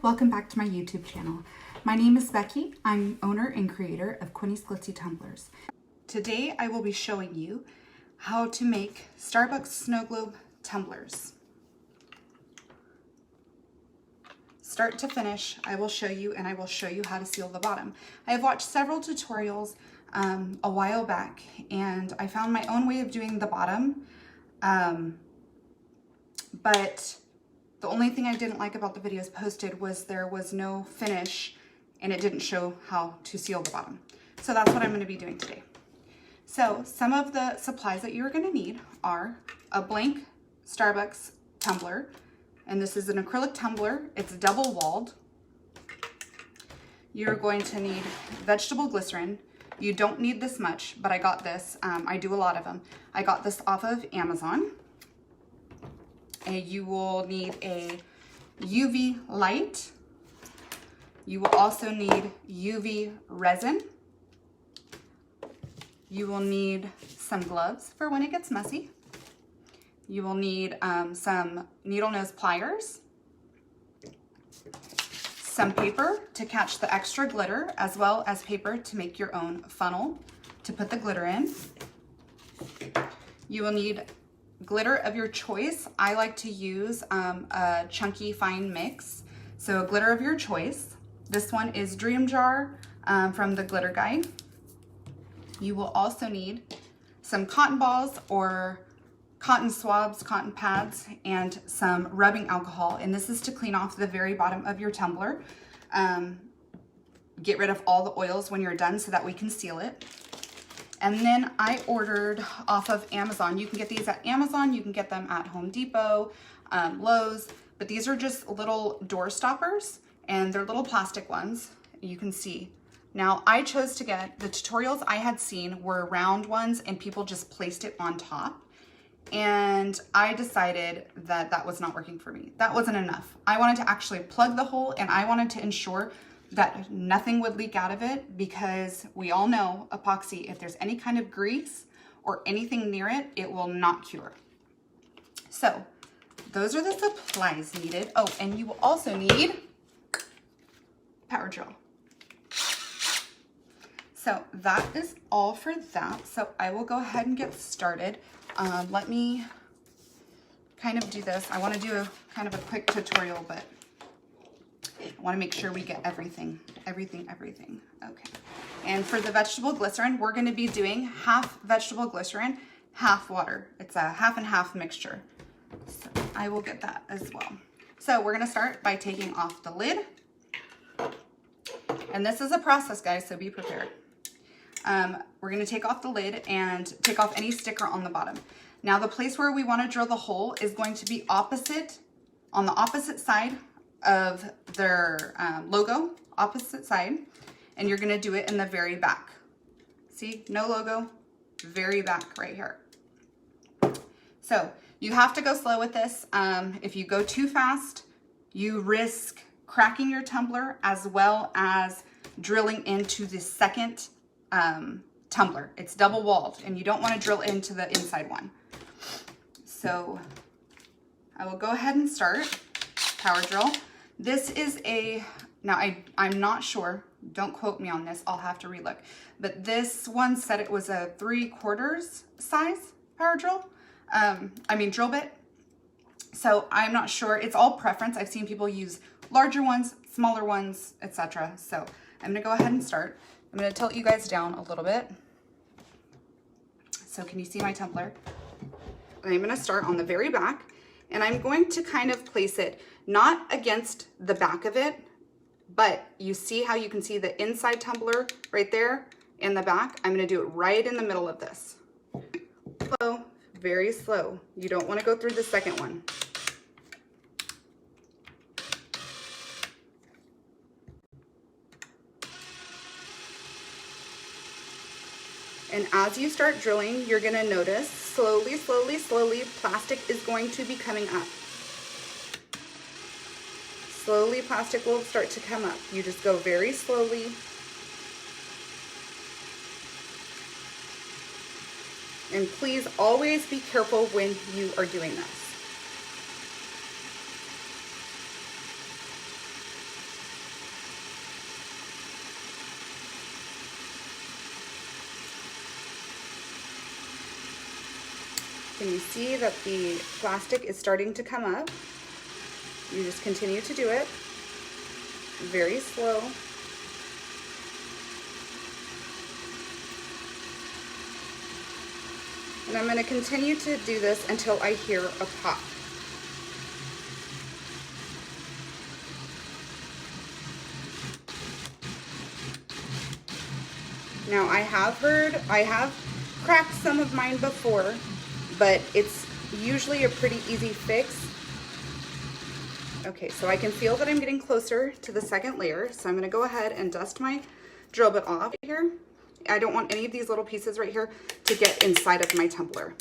welcome back to my YouTube channel. My name is Becky. I'm owner and creator of Quinny's Glitzy Tumblers. Today I will be showing you how to make Starbucks snow globe tumblers. Start to finish, I will show you, and I will show you how to seal the bottom. I have watched several tutorials a while back, and I found my own way of doing the bottom, but the only thing I didn't like about the videos posted was there was no finish and it didn't show how to seal the bottom. So that's what I'm going to be doing today. So some of the supplies that you're going to need are a blank Starbucks tumbler, and this is an acrylic tumbler. It's double walled. You're going to need vegetable glycerin. You don't need this much, but I got this. I do a lot of them. I got this off of Amazon. And you will need a UV light. You will also need UV resin. You will need some gloves for when it gets messy. You will need some needle nose pliers, some paper to catch the extra glitter, as well as paper to make your own funnel to put the glitter in. You will need glitter of your choice. I like to use a chunky fine mix, so a glitter of your choice. This one is Dream Jar from the Glitter Guide. You will also need some cotton balls or cotton swabs, cotton pads, and some rubbing alcohol, and this is to clean off the very bottom of your tumbler. Get rid of all the oils when you're done so that we can seal it. And then I ordered off of Amazon. You can get these at Amazon. You can get them at Home Depot, Lowe's. But these are just little door stoppers, and they're little plastic ones. You can see. Now, I chose to get, the tutorials I had seen were round ones, and people just placed it on top. And I decided that that was not working for me. That wasn't enough. I wanted to actually plug the hole, and I wanted to ensure that nothing would leak out of it, because we all know epoxy, if there's any kind of grease or anything near it, it will not cure. So those are the supplies needed. Oh, and you will also need power drill. So that is all for that. So I will go ahead and get started. Let me kind of do this. I want to do a kind of a quick tutorial, but I want to make sure we get everything. Okay. And for the vegetable glycerin, we're going to be doing half vegetable glycerin, half water. It's a half and half mixture. So I will get that as well. So we're going to start by taking off the lid. And this is a process, guys, so be prepared. We're going to take off the lid and take off any sticker on the bottom. Now, the place where we want to drill the hole is going to be opposite, on the opposite side of their logo, opposite side, and you're going to do it in the very back. See, no logo, very back right here. So you have to go slow with this. If you go too fast, you risk cracking your tumbler as well as drilling into the second tumbler. It's double walled, and you don't want to drill into the inside one. So I will go ahead and start. Power drill. This is a, now I'm not sure, don't quote me on this, I'll have to relook, but this one said it was a 3/4 size power drill, drill bit. So I'm not sure, it's all preference. I've seen people use larger ones, smaller ones, etc. So I'm gonna go ahead and start. I'm gonna tilt you guys down a little bit. So can you see my tumbler? I'm gonna start on the very back, and I'm going to kind of place it not against the back of it, but you see how you can see the inside tumbler right there in the back? I'm gonna do it right in the middle of this. Slow, very slow. You don't wanna go through the second one. And as you start drilling, you're gonna notice slowly, plastic is going to be coming up. Slowly, plastic will start to come up. You just go very slowly. And please always be careful when you are doing this. Can you see that the plastic is starting to come up? You just continue to do it. Very slow. And I'm going to continue to do this until I hear a pop. Now I have cracked some of mine before, but it's usually a pretty easy fix. Okay, so I can feel that I'm getting closer to the second layer, so I'm gonna go ahead and dust my drill bit off here. I don't want any of these little pieces right here to get inside of my tumbler.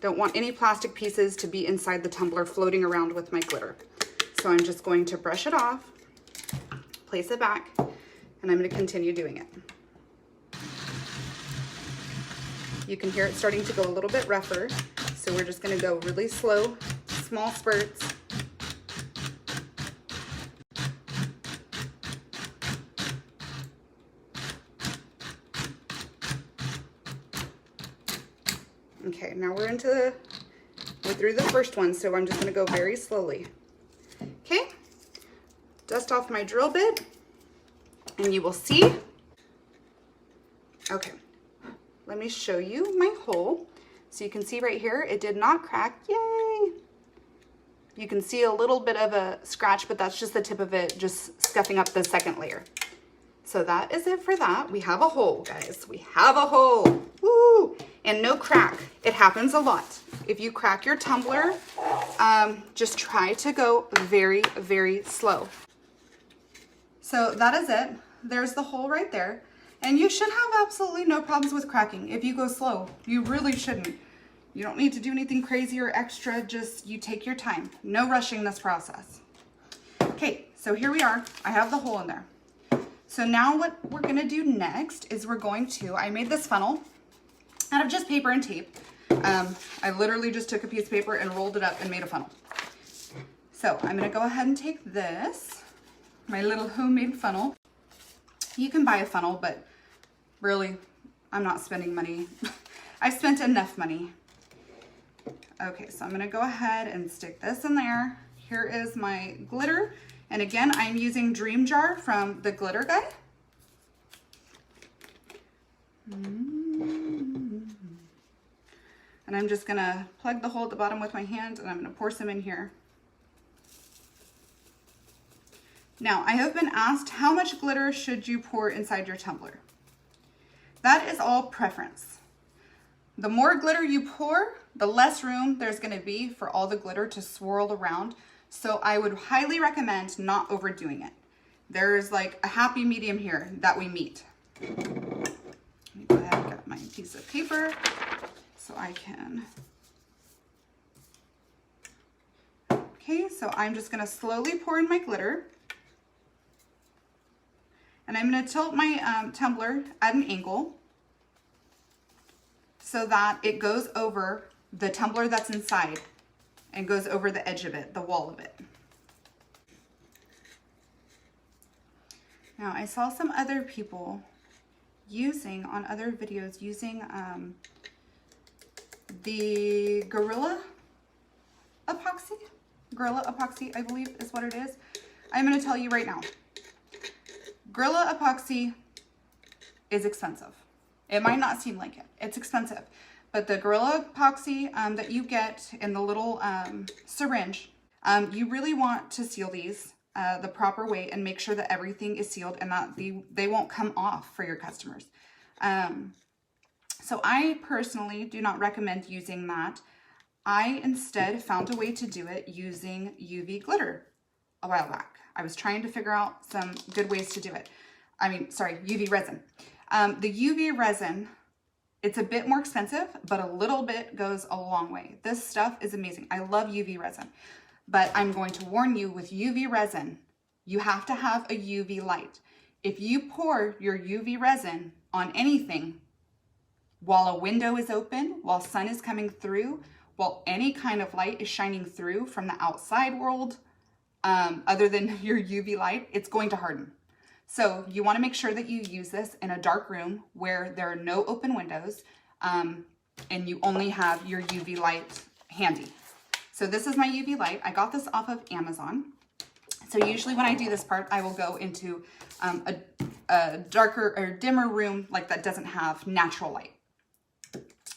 Don't want any plastic pieces to be inside the tumbler floating around with my glitter. So I'm just going to brush it off, place it back, and I'm going to continue doing it. You can hear it starting to go a little bit rougher, so we're just going to go really slow, small spurts. Okay, now we're through the first one, so I'm just going to go very slowly. Okay, dust off my drill bit, and you will see. Okay, let me show you my hole. So you can see right here, it did not crack. Yay! You can see a little bit of a scratch, but that's just the tip of it just scuffing up the second layer. So that is it for that. We have a hole, guys. We have a hole. Woo! And no crack. It happens a lot. If you crack your tumbler, just try to go very, very slow. So that is it. There's the hole right there. And you should have absolutely no problems with cracking if you go slow. You really shouldn't. You don't need to do anything crazy or extra. Just you take your time. No rushing this process. Okay, so here we are. I have the hole in there. So now what we're gonna do next is I made this funnel out of just paper and tape. I literally just took a piece of paper and rolled it up and made a funnel. So I'm gonna go ahead and take this, my little homemade funnel. You can buy a funnel, but really, I'm not spending money. I've spent enough money. Okay, so I'm gonna go ahead and stick this in there. Here is my glitter. And again, I'm using Dream Jar from the Glitter Guy. And I'm just gonna plug the hole at the bottom with my hand, and I'm gonna pour some in here. Now, I have been asked, how much glitter should you pour inside your tumbler? That is all preference. The more glitter you pour, the less room there's gonna be for all the glitter to swirl around. So I would highly recommend not overdoing it. There's like a happy medium here that we meet. Let me go ahead and get my piece of paper so I can. Okay, so I'm just gonna slowly pour in my glitter. And I'm gonna tilt my tumbler at an angle so that it goes over the tumbler that's inside and goes over the edge of it, the wall of it. Now, I saw some other people on other videos, using the Gorilla Epoxy, I believe is what it is. I'm gonna tell you right now, Gorilla Epoxy is expensive. It might not seem like it, it's expensive. But the Gorilla Epoxy that you get in the little syringe, you really want to seal these the proper way and make sure that everything is sealed and that they won't come off for your customers. So I personally do not recommend using that. I instead found a way to do it using UV glitter a while back. I was trying to figure out some good ways to do it. UV resin. The UV resin, it's a bit more expensive, but a little bit goes a long way. This stuff is amazing. I love UV resin, but I'm going to warn you, with UV resin, you have to have a UV light. If you pour your UV resin on anything while a window is open, while sun is coming through, while any kind of light is shining through from the outside world, other than your UV light, it's going to harden. So you want to make sure that you use this in a dark room where there are no open windows. and you only have your UV light handy. So this is my UV light. I got this off of Amazon. So usually when I do this part, I will go into a darker or dimmer room like that doesn't have natural light,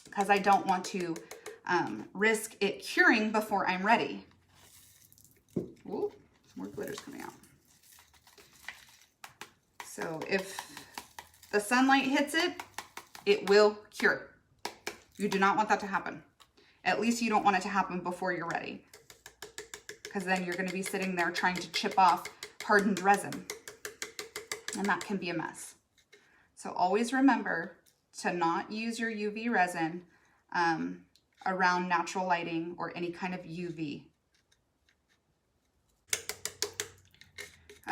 because I don't want to risk it curing before I'm ready. Ooh, more glitter's coming out. So if the sunlight hits it, it will cure. You do not want that to happen. At least you don't want it to happen before you're ready, because then you're going to be sitting there trying to chip off hardened resin, and that can be a mess. So always remember to not use your UV resin around natural lighting or any kind of UV.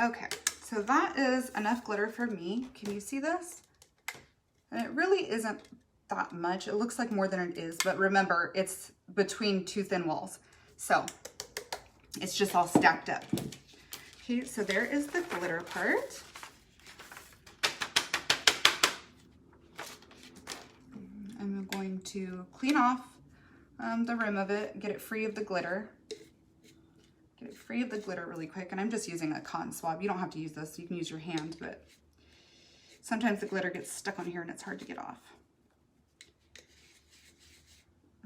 Okay, so that is enough glitter for me. Can you see this? And it really isn't that much. It looks like more than it is, but remember, it's between two thin walls. So it's just all stacked up. Okay, so there is the glitter part. I'm going to clean off the rim of it, get it free of the glitter. Get it free of the glitter really quick. And I'm just using a cotton swab. You don't have to use this. You can use your hand, but sometimes the glitter gets stuck on here and it's hard to get off.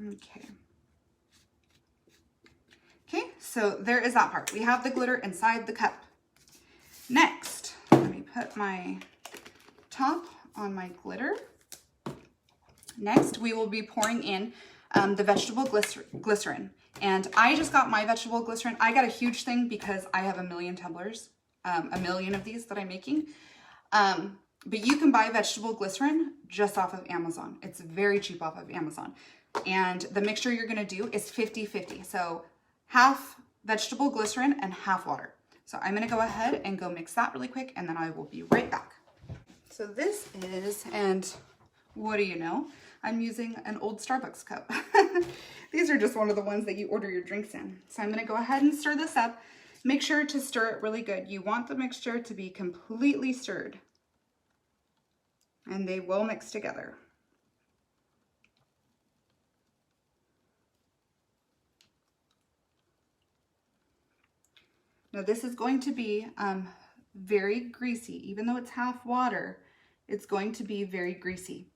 Okay. Okay, so there is that part. We have the glitter inside the cup. Next, let me put my top on my glitter. Next, we will be pouring in the vegetable glycerin. And I just got my vegetable glycerin. I got a huge thing because I have a million tumblers, a million of these that I'm making. But you can buy vegetable glycerin just off of Amazon. It's very cheap off of Amazon. And the mixture you're gonna do is 50-50. So half vegetable glycerin and half water. So I'm gonna go ahead and go mix that really quick, and then I will be right back. So this is, and what do you know? I'm using an old Starbucks cup. These are just one of the ones that you order your drinks in. So I'm gonna go ahead and stir this up. Make sure to stir it really good. You want the mixture to be completely stirred, and they will mix together. Now this is going to be very greasy. Even though it's half water, it's going to be very greasy.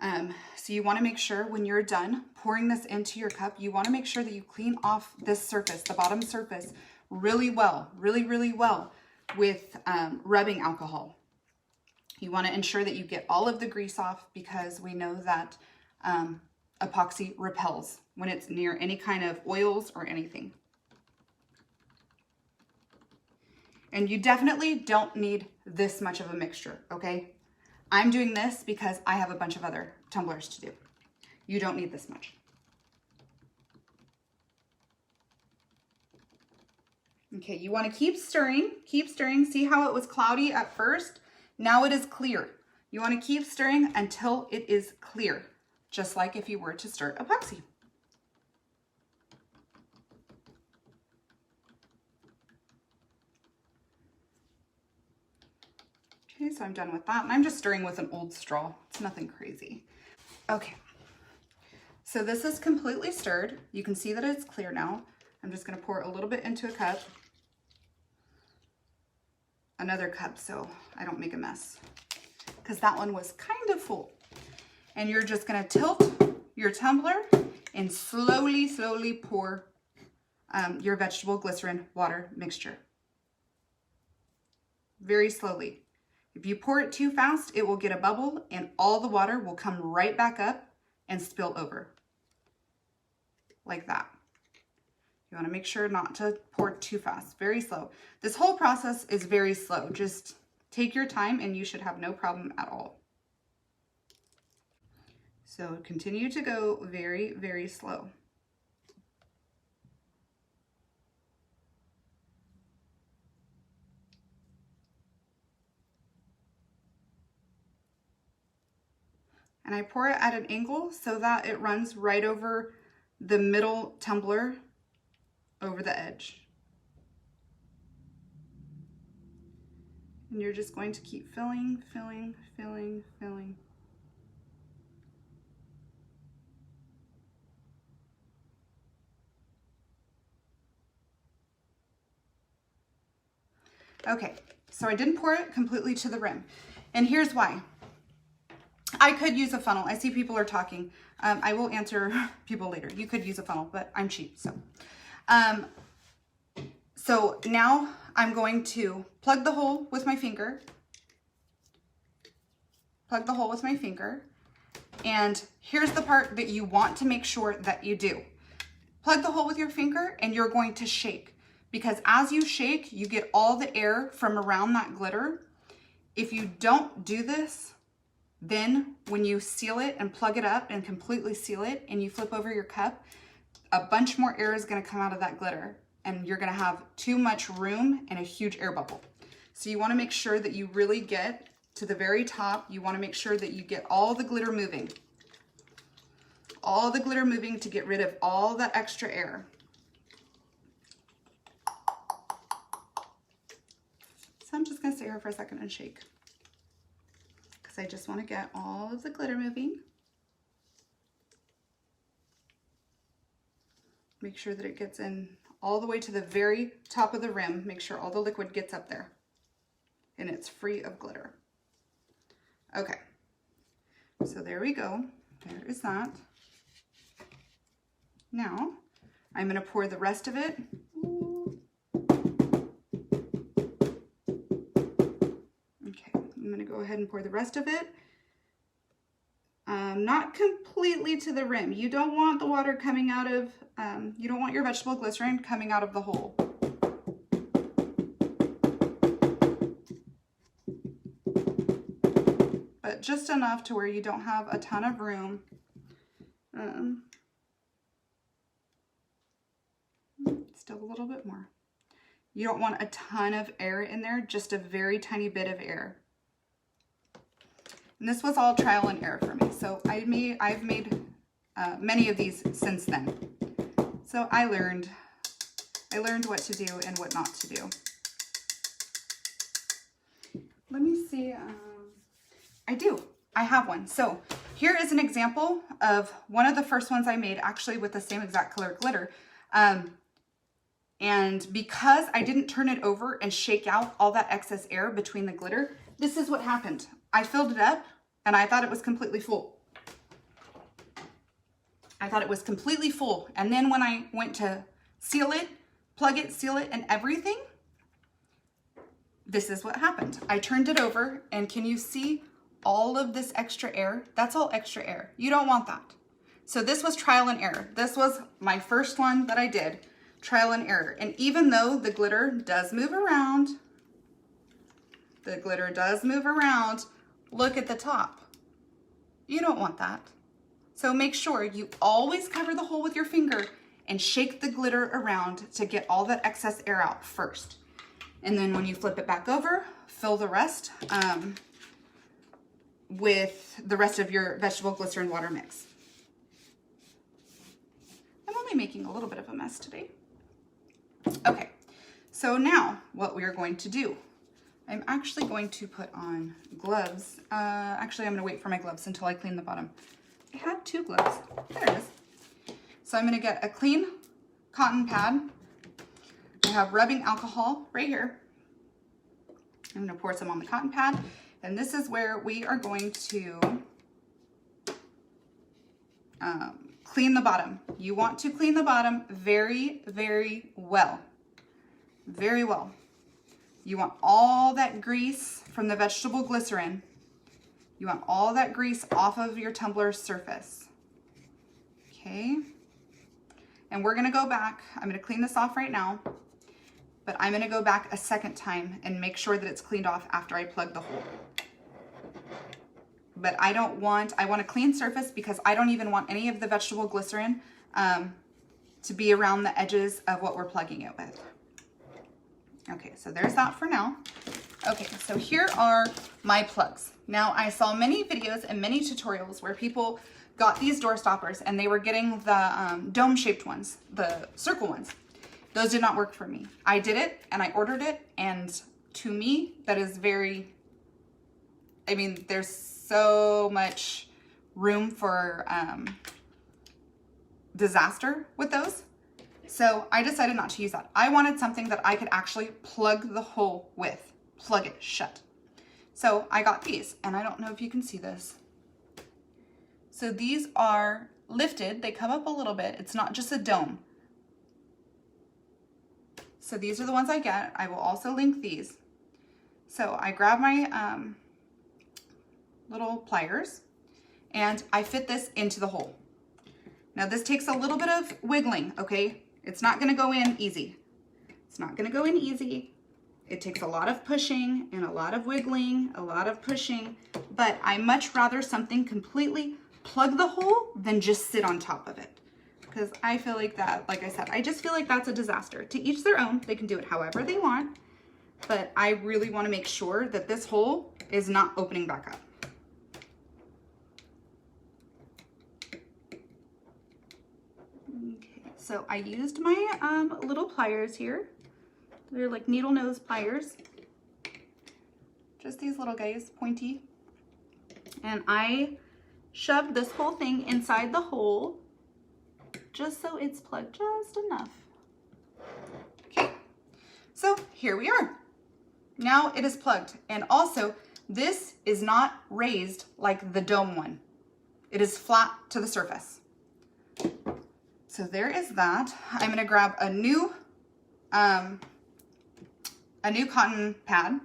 So you want to make sure when you're done pouring this into your cup, you want to make sure that you clean off this surface, the bottom surface, really well, really well with rubbing alcohol. You want to ensure that you get all of the grease off, because we know that epoxy repels when it's near any kind of oils or anything. And you definitely don't need this much of a mixture, okay? I'm doing this because I have a bunch of other tumblers to do. You don't need this much. Okay, you want to keep stirring, See how it was cloudy at first? Now it is clear. You want to keep stirring until it is clear, just like if you were to stir epoxy. Okay, so I'm done with that, and I'm just stirring with an old straw. It's nothing crazy. Okay, so this is completely stirred. You can see that it's clear now. I'm just gonna pour a little bit into a cup, another cup, so I don't make a mess, because that one was kind of full. And you're just gonna tilt your tumbler and slowly pour your vegetable glycerin water mixture. Very slowly. If you pour it too fast, it will get a bubble and all the water will come right back up and spill over. Like that. You want to make sure not to pour too fast, very slow. This whole process is very slow. Just take your time and you should have no problem at all. So continue to go very slow. And I pour it at an angle so that it runs right over the middle tumbler over the edge. And you're just going to keep filling. Okay, so I didn't pour it completely to the rim. And here's why. I could use a funnel. I see people are talking. I will answer people later. You could use a funnel, but I'm cheap, so. So now I'm going to plug the hole with my finger. Plug the hole with my finger. And here's the part that you want to make sure that you do. Plug the hole with your finger and you're going to shake, because as you shake, you get all the air from around that glitter. If you don't do this, then when you seal it and plug it up and completely seal it and you flip over your cup, a bunch more air is going to come out of that glitter and you're going to have too much room and a huge air bubble. So you want to make sure that you really get to the very top. You want to make sure that you get all the glitter moving. All the glitter moving to get rid of all that extra air. So I'm just going to stay here for a second and shake, because I just want to get all of the glitter moving. Make sure that it gets in all the way to the very top of the rim. Make sure all the liquid gets up there and it's free of glitter. Okay, so there we go. There is that. Now I'm going to pour the rest of it. Okay, I'm going to go ahead and pour the rest of it. Not completely to the rim. You don't want the water coming out of, you don't want your vegetable glycerin coming out of the hole. But just enough to where you don't have a ton of room. Still a little bit more. You don't want a ton of air in there, just a very tiny bit of air. And this was all trial and error for me. So I've made many of these since then. So I learned what to do and what not to do. Let me see. I have one. So here is an example of one of the first ones I made, actually with the same exact color glitter. And because I didn't turn it over and shake out all that excess air between the glitter, this is what happened. I filled it up and I thought it was completely full. And then when I went to seal it, plug it, seal it, and everything, this is what happened. I turned it over, and can you see all of this extra air? That's all extra air. You don't want that. So this was trial and error. This was my first one that I did, trial and error. And even though the glitter does move around, look at the top. You don't want that. So make sure you always cover the hole with your finger and shake the glitter around to get all that excess air out first. And then when you flip it back over, fill the rest with the rest of your vegetable glycerin water mix. I'm only making a little bit of a mess today. Okay, so now what we are going to do, I'm actually going to put on gloves. Actually, I'm going to wait for my gloves until I clean the bottom. I had two gloves. There it is. So I'm going to get a clean cotton pad. I have rubbing alcohol right here. I'm going to pour some on the cotton pad. And this is where we are going to clean the bottom. You want to clean the bottom very, very well. Very well. You want all that grease from the vegetable glycerin. You want all that grease off of your tumbler's surface. Okay. And we're going to go back. I'm going to clean this off right now. But I'm going to go back a second time and make sure that it's cleaned off after I plug the hole. But I want a clean surface because I don't even want any of the vegetable glycerin to be around the edges of what we're plugging it with. Okay, so there's that for now. Okay, so here are my plugs. Now, I saw many videos and many tutorials where people got these door stoppers and they were getting the dome-shaped ones, the circle ones. Those did not work for me. I did it and I ordered it, and to me, that is very, I mean, there's so much room for disaster with those. So I decided not to use that. I wanted something that I could actually plug the hole with, plug it shut. So I got these, and I don't know if you can see this. So these are lifted, they come up a little bit. It's not just a dome. So these are the ones I get. I will also link these. So I grab my little pliers and I fit this into the hole. Now this takes a little bit of wiggling, okay? It's not gonna go in easy. It's not gonna go in easy. It takes a lot of pushing and a lot of wiggling, a lot of pushing, but I much rather something completely plug the hole than just sit on top of it. Because I feel like that, like I said, I just feel like that's a disaster. To each their own, they can do it however they want, but I really want to make sure that this hole is not opening back up. Okay, so I used my little pliers here. They're like needle nose pliers. Just these little guys, pointy. And I shoved this whole thing inside the hole just so it's plugged just enough. Okay, so here we are. Now it is plugged. And also, this is not raised like the dome one. It is flat to the surface. So there is that. I'm gonna grab a new cotton pad,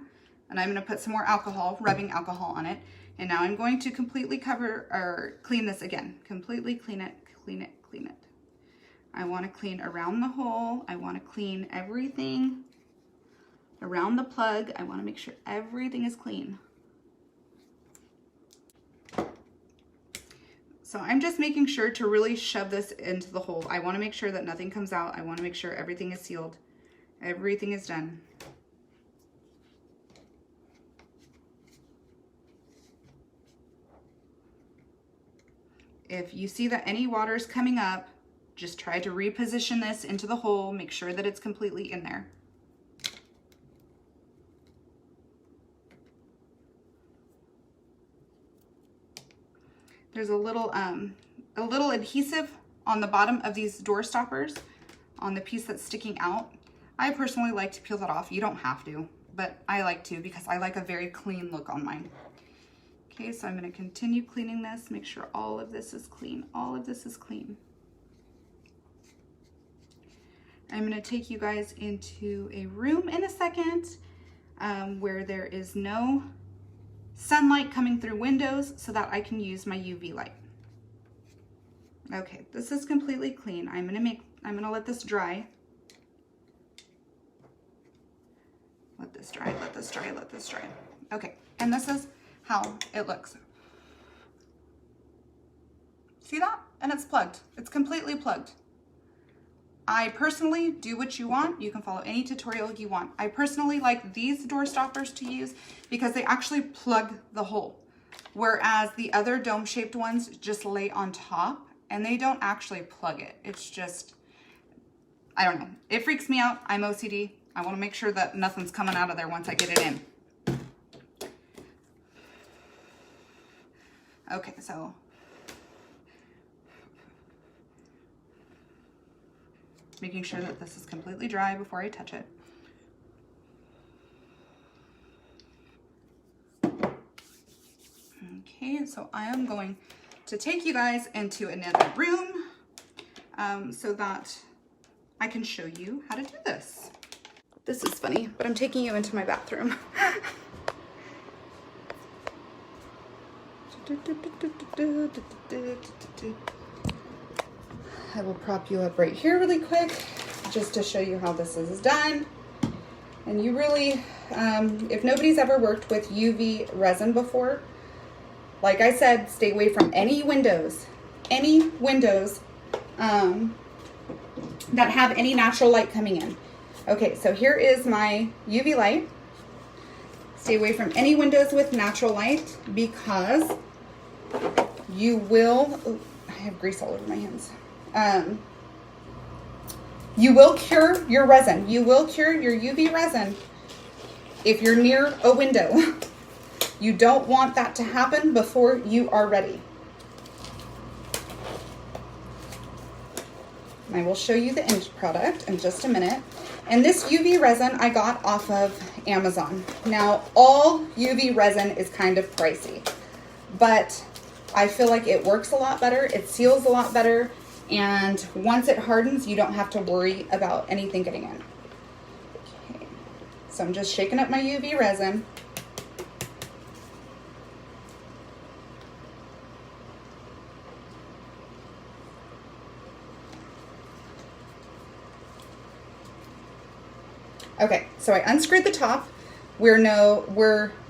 and I'm gonna put some more alcohol, rubbing alcohol on it. And now I'm going to completely cover or clean this again. Completely clean it, clean it, clean it. I want to clean around the hole. I want to clean everything around the plug. I want to make sure everything is clean. So I'm just making sure to really shove this into the hole. I want to make sure that nothing comes out. I want to make sure everything is sealed. Everything is done. If you see that any water is coming up, just try to reposition this into the hole. Make sure that it's completely in there. There's a little adhesive on the bottom of these door stoppers on the piece that's sticking out. I personally like to peel that off. You don't have to, but I like to because I like a very clean look on mine. Okay, so I'm going to continue cleaning this, make sure all of this is clean. All of this is clean. I'm going to take you guys into a room in a second where there is no sunlight coming through windows so that I can use my UV light. Okay, this is completely clean. I'm going to let this dry. Let this dry, let this dry, let this dry. Okay, and this is how it looks. See that? And it's plugged. It's completely plugged. I personally, do what you want. You can follow any tutorial you want. I personally like these door stoppers to use because they actually plug the hole. Whereas the other dome-shaped ones just lay on top and they don't actually plug it. It's just, I don't know. It freaks me out. I'm OCD. I want to make sure that nothing's coming out of there once I get it in. Okay, so making sure that this is completely dry before I touch it. Okay, so I am going to take you guys into another room so that I can show you how to do this. This is funny, but I'm taking you into my bathroom. I will prop you up right here really quick just to show you how this is done. And you really, if nobody's ever worked with UV resin before, like I said, stay away from any windows that have any natural light coming in. Okay, so here is my UV light. Stay away from any windows with natural light because you will, oh, I have grease all over my hands. You will cure your resin. You will cure your UV resin if you're near a window. You don't want that to happen before you are ready. And I will show you the end product in just a minute. And this UV resin I got off of Amazon. Now, all UV resin is kind of pricey, but I feel like it works a lot better, it seals a lot better, and once it hardens, you don't have to worry about anything getting in. Okay. So I'm just shaking up my UV resin. Okay, so I unscrewed the top. We're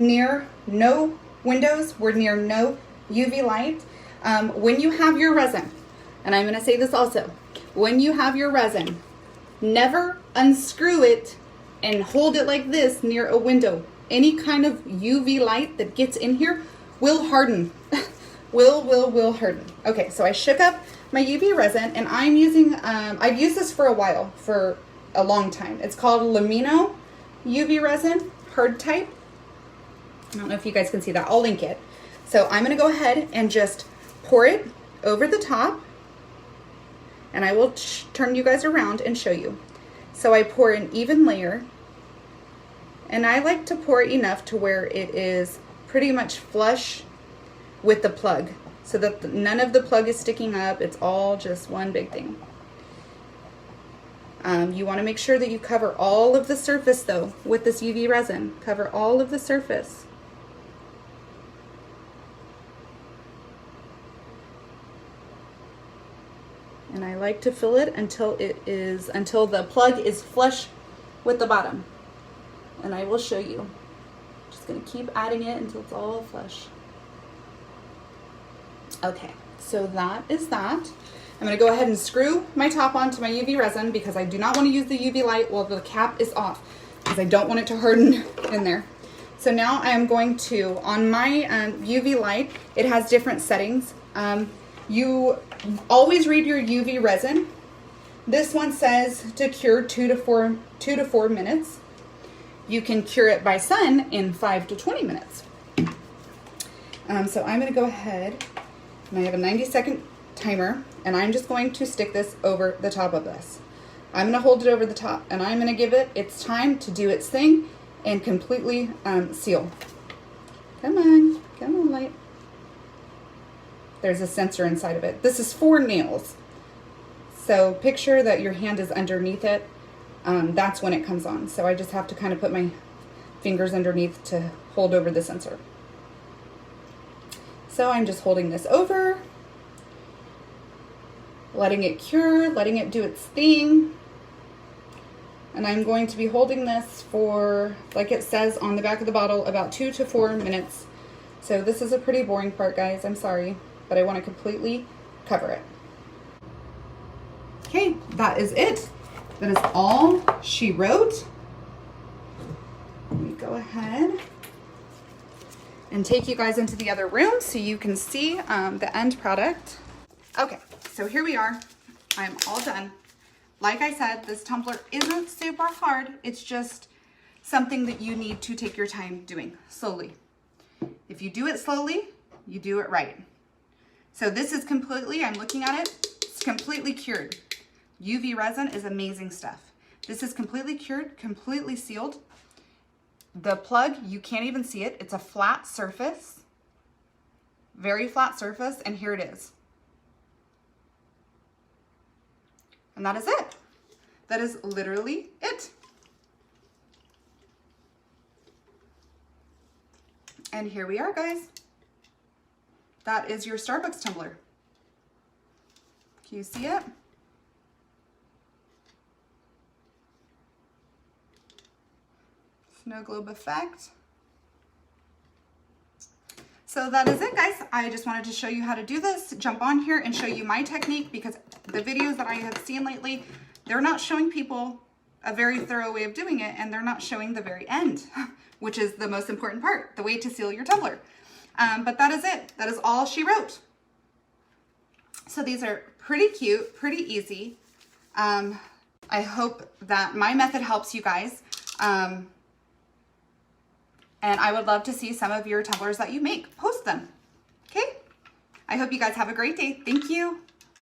near no windows. We're near no UV light. When you have your resin, and I'm going to say this also, when you have your resin, never unscrew it and hold it like this near a window. Any kind of UV light that gets in here will harden. will harden. Okay, so I shook up my UV resin, and I'm using, I've used this for a while, for a long time. It's called Lamino UV resin, hard type. I don't know if you guys can see that. I'll link it. So I'm going to go ahead and just pour it over the top, and I will turn you guys around and show you. So I pour an even layer, and I like to pour enough to where it is pretty much flush with the plug, so that none of the plug is sticking up. It's all just one big thing. You want to make sure that you cover all of the surface though with this UV resin. Cover all of the surface. And I like to fill it until the plug is flush with the bottom. And I will show you. Just going to keep adding it until it's all flush. Okay, so that is that. I'm going to go ahead and screw my top onto my UV resin because I do not want to use the UV light while the cap is off, because I don't want it to harden in there. So now I am going to, on my UV light, it has different settings. You always read your UV resin. This one says to cure 2 to 4 minutes. You can cure it by sun in 5 to 20 minutes. So I'm going to go ahead, and I have a 90-second timer, and I'm just going to stick this over the top of this. I'm going to hold it over the top, and I'm going to give it its time to do its thing and completely seal. Come on, light. There's a sensor inside of it. This is for nails. So picture that your hand is underneath it. That's when it comes on. So I just have to kind of put my fingers underneath to hold over the sensor. So I'm just holding this over, letting it cure, letting it do its thing. And I'm going to be holding this for, like it says on the back of the bottle, about 2 to 4 minutes. So this is a pretty boring part, guys. I'm sorry, but I want to completely cover it. Okay, that is it. That is all she wrote. Let me go ahead and take you guys into the other room so you can see the end product. Okay, so here we are. I'm all done. Like I said, this tumbler isn't super hard. It's just something that you need to take your time doing slowly. If you do it slowly, you do it right. So this is completely, I'm looking at it, it's completely cured. UV resin is amazing stuff. This is completely cured, completely sealed. The plug, you can't even see it. It's a flat surface, very flat surface, and here it is. And that is it. That is literally it. And here we are, guys. That is your Starbucks tumbler. Can you see it? Snow globe effect. So that is it, guys. I just wanted to show you how to do this, jump on here and show you my technique, because the videos that I have seen lately, they're not showing people a very thorough way of doing it, and they're not showing the very end, which is the most important part, the way to seal your tumbler. But that is it. That is all she wrote. So these are pretty cute, pretty easy. I hope that my method helps you guys. And I would love to see some of your tumblers that you make. Post them. Okay? I hope you guys have a great day. Thank you.